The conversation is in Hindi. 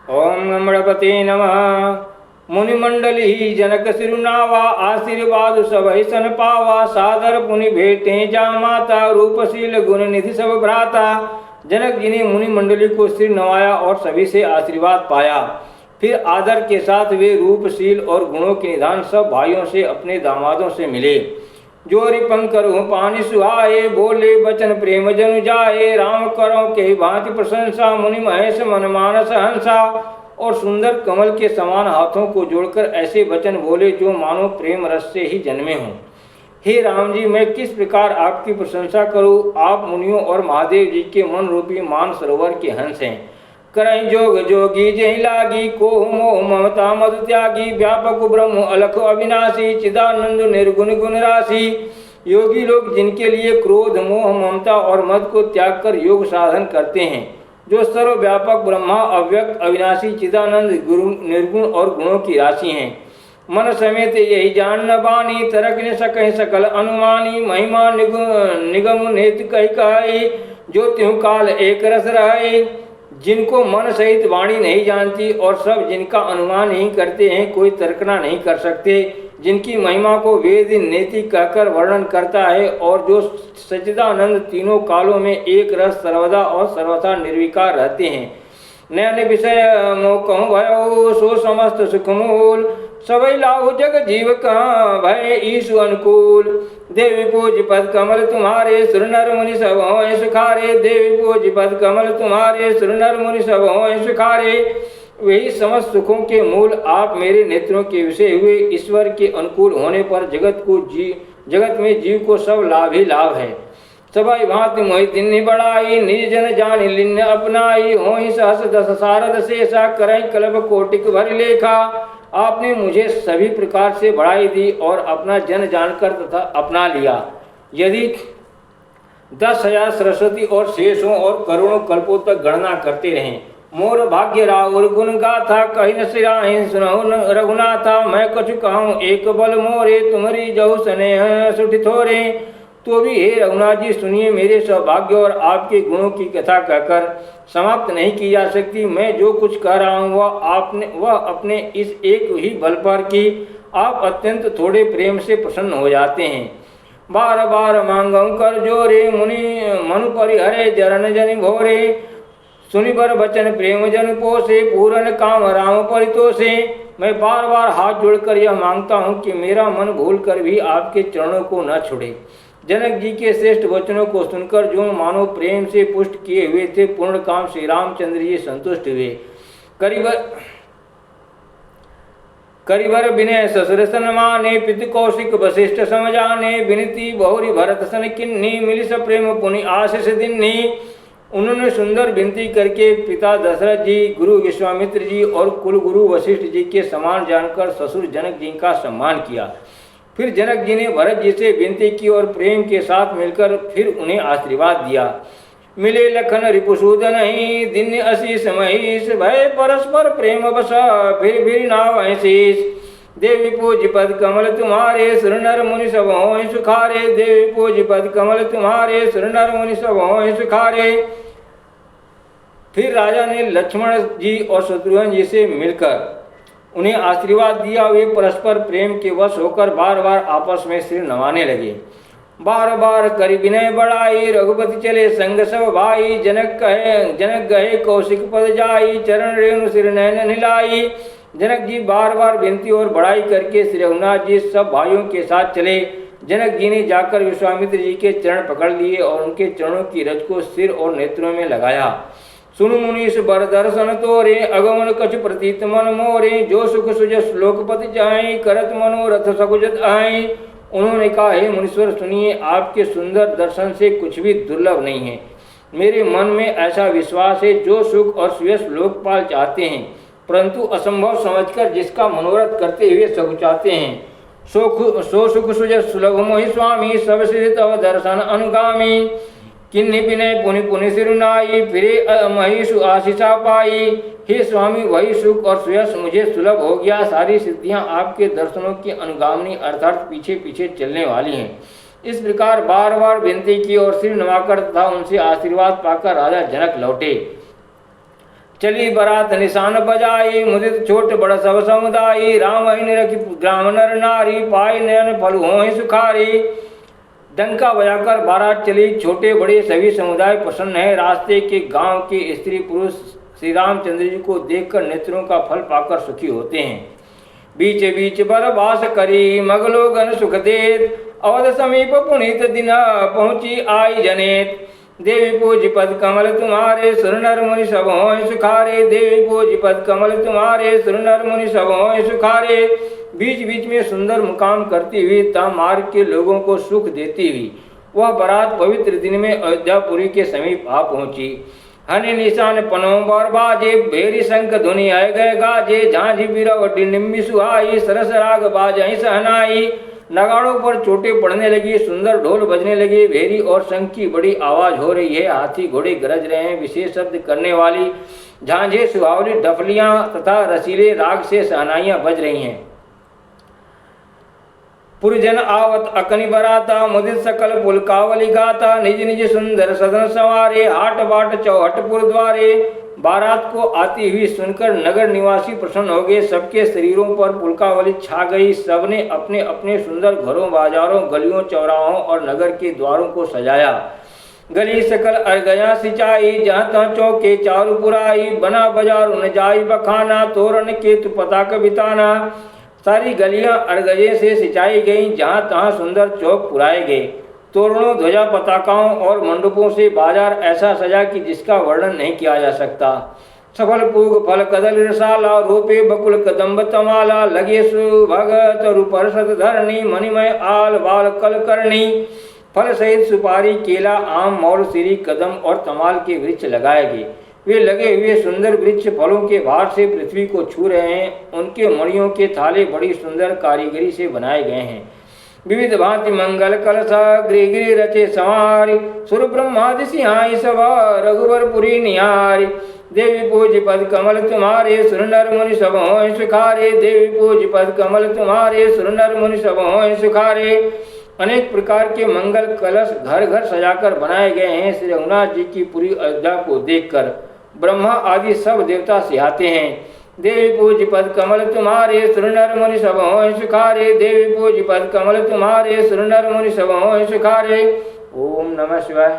ओम गणपते नमः। मुनिमंडली जनक सिरुनावा, आशीर्वाद सब सन पावा। सादर पुनि भेटे जा माता, रूपशील गुण निधि सब भ्राता। जनक जी ने मुनिमंडली को सिर नवाया और सभी से आशीर्वाद पाया। फिर आदर के साथ वे रूपशील और गुणों के निधान सब भाइयों से अपने दामादों से मिले। जोरी पंकर पानी सुहाए, बोले बचन प्रेम जनु जाए। राम करो के भांति प्रशंसा, मुनि महेश मन मानस हंसा। और सुंदर कमल के समान हाथों को जोड़कर ऐसे वचन बोले जो मानो प्रेम रस से ही जन्मे हों। हे राम जी, मैं किस प्रकार आपकी प्रशंसा करूं? आप मुनियों और महादेव जी के मन रूपी मान सरोवर के हंस हैं। करई जोग जोगी जय लागी, को मोह ममता मद त्यागी। व्यापक ब्रह्म अलख अविनाशी, चिदानंद निर्गुण गुण राशि। योगी लोग जिनके लिए क्रोध मोह ममता और मद को त्याग कर योग साधन करते हैं, जो सर्वव्यापक ब्रह्मा अव्यक्त अविनाशी चिदानंद निर्गुण और गुणों की राशि हैं। मन समेत यही जान बानी, तरक न सकें सकल अनुमानी। महिमा निगम नेत कही कही, जो त्यों काल एक रस रहे। जिनको मन सहित वाणी नहीं जानती और सब जिनका अनुमान नहीं करते हैं, कोई तर्कना नहीं कर सकते। जिनकी महिमा को वेद नेति कहकर वर्णन करता है, और जो सच्चिदानंद तीनों कालों में एक रस सर्वदा और सर्वथा निर्विकार रहते हैं। नयन विषय मोह कहूँ भयो, सो समस्त सुख मूल। सबई लाहु जग जीव कहाँ, भय ईशु अनुकूल। देवी पूज पद कमल तुम्हारे, सुर नर मुनि सब होय सुखारे। देवी पूज पद कमल तुम्हारे, सुर नर मुनि सब होय सुखारे। वही समस्त सुखों के मूल आप मेरे नेत्रों के विषय हुए। ईश्वर के अनुकूल होने पर जगत में जीव को सब लाभ ही लाभ है। सबाई भांति मोहि दिन बढ़ाई, निज जन जान लिन्न अपनाई। होहि सहस दस सारद शेषा, करई कल्प कोटिक भर लेखा। आपने मुझे सभी प्रकार से बढ़ाई दी और अपना जन जानकर तथा अपना लिया। यदि 10,000 सरस्वती और शेषों और करोड़ों कल्पों तक गणना करते रहें, मोर भाग्य राउर गुण गाथा। कही न सिराहि सुनहु रघुनाथा। मैं कछु कहूँ एक बल मोरे, तुम्हारी जहु स्नेह सुठि थोरे। तो भी हे रघुनाथ जी, सुनिए मेरे सौभाग्य और आपके गुणों की कथा कहकर समाप्त नहीं की जा सकती। मैं जो कुछ कह रहा हूँ वह अपने इस एक ही बल पर कि आप अत्यंत थोड़े प्रेम से प्रसन्न हो जाते हैं। बार बार मांगऊं कर जोरे, मुनि मनु परिहरे जरन जन भोरे। सुनि बर बचन प्रेम जन पोसे, पूरन काम राम परितोषे। मैं बार बार हाथ जोड़कर यह मांगता हूँ कि मेरा मन भूल कर भी आपके चरणों को न छोड़े। जनक जी के श्रेष्ठ वचनों को सुनकर जो मानो प्रेम से पुष्ट किए हुए थे, पूर्ण काम श्री रामचंद्र जी संतुष्ट हुए। करिबर विनय ससुर सन्माने, पितु कौशिक वशिष्ठ समझाने। विनती बहुरी भरत सन किन्नी, मिली स प्रेम पुनि आशीष दिन्नी। उन्होंने सुंदर विनती करके पिता दशरथ जी, गुरु विश्वामित्र जी और कुल गुरु वशिष्ठ जी के समान जानकर ससुर जनक जी का सम्मान किया। फिर जनक जी ने भरत जी से विनती की और प्रेम के साथ मिलकर फिर उन्हें आशीर्वाद दिया। मिले लखन रिपुसूदन ही, दिन अशीष महीश। भय परस्पर प्रेम बसा, फिर नाव शीष। देवी पूज पद कमल तुम्हारे, सुर नर मुनि सब होय सुखारे। देवी पूज पद कमल तुम्हारे, सुर नर मुनि सब होय सुखारे। फिर राजा ने लक्ष्मण जी और शत्रुघ्न जी से मिलकर उन्हें आशीर्वाद दिया। वे परस्पर प्रेम के वश होकर बार बार आपस में सिर नवाने लगे। बार बार करि विनय बढ़ाई, रघुपति चले संग सब भाई। जनक गए कौशिक पद जाई, चरण रेणु सिर नयन हिलाई। जनक जी बार बार विनती और बढ़ाई करके श्री रघुनाथ जी सब भाइयों के साथ चले। जनक जी ने जाकर विश्वामित्र जी के चरण पकड़ लिए और उनके चरणों की रज को सिर और नेत्रों में लगाया। सुनु मुनीश बर दर्शन तोरे, अगमन कछु प्रतीत मन मोरे। जो सुख सुजस श्लोकपति जाए, करत मनोरथ सकुजत आए। उन्होंने कहा, हे मुनीश्वर सुनिए, आपके सुंदर दर्शन से कुछ भी दुर्लभ नहीं है। मेरे मन में ऐसा विश्वास है, जो सुख और सुयश लोकपाल चाहते हैं, परंतु असंभव समझकर जिसका मनोरथ करते हुए सकुचाते हैं, सो सुख सुजस सुलभ मोहि स्वामी। सब सिद्धि तव दर्शन अनुगामी। किन्नी विनय पुनि पुनि सिरुनाई, फिरे महीषु आशीषा पाई। हे स्वामी, वही सुख और सुयश मुझे सुलभ हो गया। सारी सिद्धियां आपके दर्शनों की अनुगामिनी अर्थात पीछे पीछे चलने वाली हैं। इस प्रकार बार बार विनती की और सिर नवाकर तथा उनसे आशीर्वाद पाकर राजा जनक लौटे। चली बरात निशान बजाई, मुदित छोट बड़ सब समुदायी, राम ही निरखी ग्राम नर नारी, पाई नयन फल हों सुखारी। डंका बजाकर बारात चली, छोटे बड़े सभी समुदाय प्रसन्न है। रास्ते के गांव के स्त्री पुरुष श्री रामचंद्र जी को देखकर नेत्रों का फल पाकर सुखी होते हैं। बीच बीच बर वास करी, मगलोगन सुख देत, अवध समीप पुनीत दिन पहुंची आई जनेत। देवी पूज पद कमल तुम्हारे, सुर नर मुनि सब हों सुखारे। देवी पूज पद कमल तुम्हारे, सुर नर मुनि सब हों सुखारे। बीच बीच में सुंदर मुकाम करती हुई ता मार्ग के लोगों को सुख देती हुई वह बारात पवित्र दिन में अयोध्यापुरी के समीप आ पहुंची। हनि निशान पनो बर बाजे, भेरी शंख धुनि आए गए गाजे। झांझी बीरावटी निम्बी सुहाई, सरस राग बाजहि सहनाई। नगाड़ों पर चोटें पड़ने लगी, सुंदर ढोल बजने लगे, भेरी और शंख की बड़ी आवाज हो रही है। हाथी घोड़े गरज रहे हैं, विशेष शब्द करने वाली झांझे सुहावली डफलियां तथा रसीले राग से सहनाइयां बज रही हैं। पुरजन आवत अकनि बराता, मुदित सकल पुलकावली गाता। निज निज सुंदर सदन संवारे, हाट बाट चौहटपुर द्वारे। बारात को आती हुई सुनकर नगर निवासी प्रसन्न हो गए। सबके शरीरों पर पुलकावली छा गई। सबने अपने अपने सुंदर घरों, बाजारों, गलियों, चौराहों और नगर के द्वारों को सजाया। गली सकल अरगया सिंचाई, जहाँ तहाँ चौके चारू पुराई। बना बाजार उन जाई बखाना, तोरण केतु पताक बिताना। सारी गलियां अरगजे से सिंचाई गईं, जहाँ तहाँ सुंदर चौक पुराए गए। तोरणों, ध्वजा, पताकाओं और मंडपों से बाजार ऐसा सजा कि जिसका वर्णन नहीं किया जा सकता। सफल पूग फल कदल रसाला, रोपे बकुल कदम्ब तमाला। लगे सुभग तरु परसत धरणी, मणिमय आल बाल कल करणी। फल सहित सुपारी, केला, आम, मौल, सिरी, कदम और तमाल के वृक्ष लगाए गए। वे लगे हुए सुंदर वृक्ष फलों के भार से पृथ्वी को छू रहे हैं। उनके मणियों के थाले बड़ी सुंदर कारीगरी से बनाए गए हैं। विविध भांति मंगल कलशा, गृह गृह रचे संवारी। सुर ब्रह्मादि सिंहाई सभा, रघुवरपुरी निहारी। देवी पूज पद कमल तुम्हारे, सुर नर मुनि सब हों सुखारे। देवी पूज पद कमल तुम्हारे, सुर नर मुनि सब हों सुखारे। अनेक प्रकार के मंगल कलश घर घर सजाकर बनाए गए हैं। श्री रघुनाथ जी की पूरी अयोध्या को देखकर ब्रह्मा आदि सब देवता सिहाते हैं। देवी पूज पद कमल तुम्हारे, सुर नर मुनि सब हों सुखारे। देवी पूज पद कमल तुम्हारे, सुर नर मुनि सब हों सुखारे। ओम नमः शिवाय।